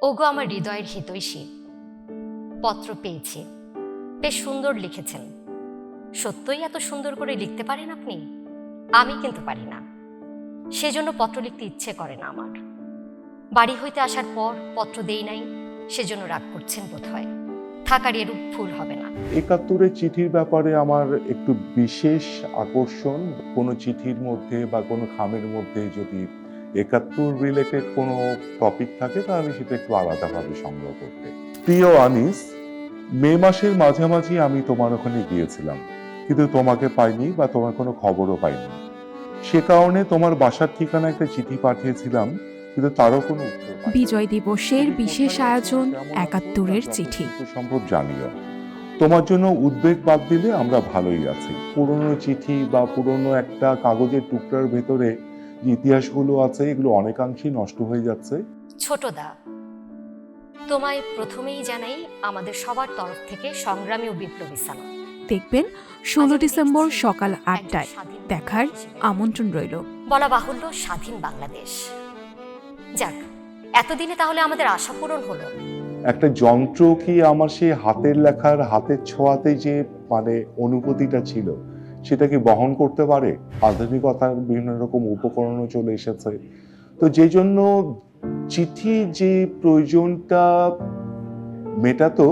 ওগো আমার হৃদয়ের হিতৈষী, পত্র পেয়েছি। বেশ সুন্দর লিখেছেন। সত্যই এত সুন্দর করে লিখতে পারেন আপনি? আমি কিন্তু পারি না, সেজন্য পত্র লিখতে ইচ্ছে করে না আমার। বাড়ি হইতে আসার পর পত্র দেই নাই, সেজন্য রাগ করছেন বোধ হয়। থাকার এরূপ ভুল হবে না। একাত্তরের চিঠির ব্যাপারে আমার একটু বিশেষ আকর্ষণ। কোনো চিঠির মধ্যে বা কোনো খামের মধ্যে যদি একাত্তর রিলেটেড কোনো টপিক থাকে তাহলে আমি সেটা একটু আলাদাভাবে সংগ্রহ করতে। প্রিয় আনিস, মে মাসের মাঝামাঝি আমি তোমার ওখানে গিয়েছিলাম, কিন্তু তোমাকে পাইনি বা তোমার কোনো খবরও পাইনি। সে কারণে তোমার বাসার ঠিকানা একটা চিঠি পাঠিয়েছিলাম, কিন্তু তারও কোনো উত্তর পাইনি। বিজয় দিবসের তুমি বিশেষ কোথায় আছো, আয়োজন কেমন আছো, ৭১-এর যত চিঠি। দ্রুত সম্ভব জানিও। তোমার জন্য উদ্বেগ বাদ দিলে আমরা ভালোই আছি। পুরনো চিঠি বা পুরনো একটা কাগজের টুকরার ভেতরে যে ইতিহাসগুলো আছে এগুলো অনেকাংশেই নষ্ট হয়ে যাচ্ছে। ছোটদা, তোমায় প্রথমেই জানাই আমাদের সবার তরফ থেকে সংগ্রামী ও বিপ্লবী সালাম। দেখবেন ১৬ ডিসেম্বর সকাল ৮টায় দেখার আমন্ত্রণ রইল। বলা বাহুল্য, স্বাধীন বাংলাদেশ। যাক, এতদিনে তাহলে আমাদের আশা পূরণ হলো। একটা যন্ত্র কি আমার সেই হাতের লেখার হাতের ছোঁয়াতে যে অনুভূতিটা ছিল সেটাকে বহন করতে পারে? আধুনিকতার বিভিন্ন রকম উপকরণও চলে এসেছে, তো যে জন্য চিঠি যে প্রয়োজনটা মেটাতো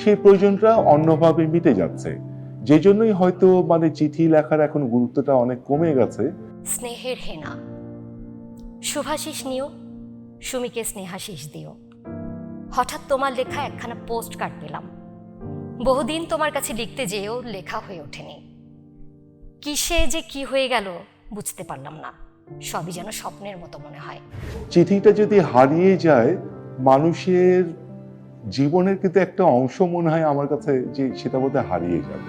সেই প্রয়োজনটা অন্যভাবে মিটে যাচ্ছে। যে জন্যই হয়তো চিঠি লেখার এখন গুরুত্বটা অনেক কমে গেছে। স্নেহের হেনা, শুভাশিস নিও, সুমিকে স্নেহাশিস দিও। হঠাৎ তোমার লেখা একখানা পোস্ট কার্ড পেলাম। বহুদিন তোমার কাছে লিখতে যেয়েও লেখা হয়ে ওঠেনি। কিসে যে কি হয়ে গেল বুঝতে পারলাম না। সবই যেন স্বপ্নের মতো মনে হয়। চিঠিটা যদি হারিয়ে যায়, মানুষের জীবনের কিন্তু একটা অংশ মনে হয় আমার কাছে যে সেটা বোধহয় হারিয়ে যাবে।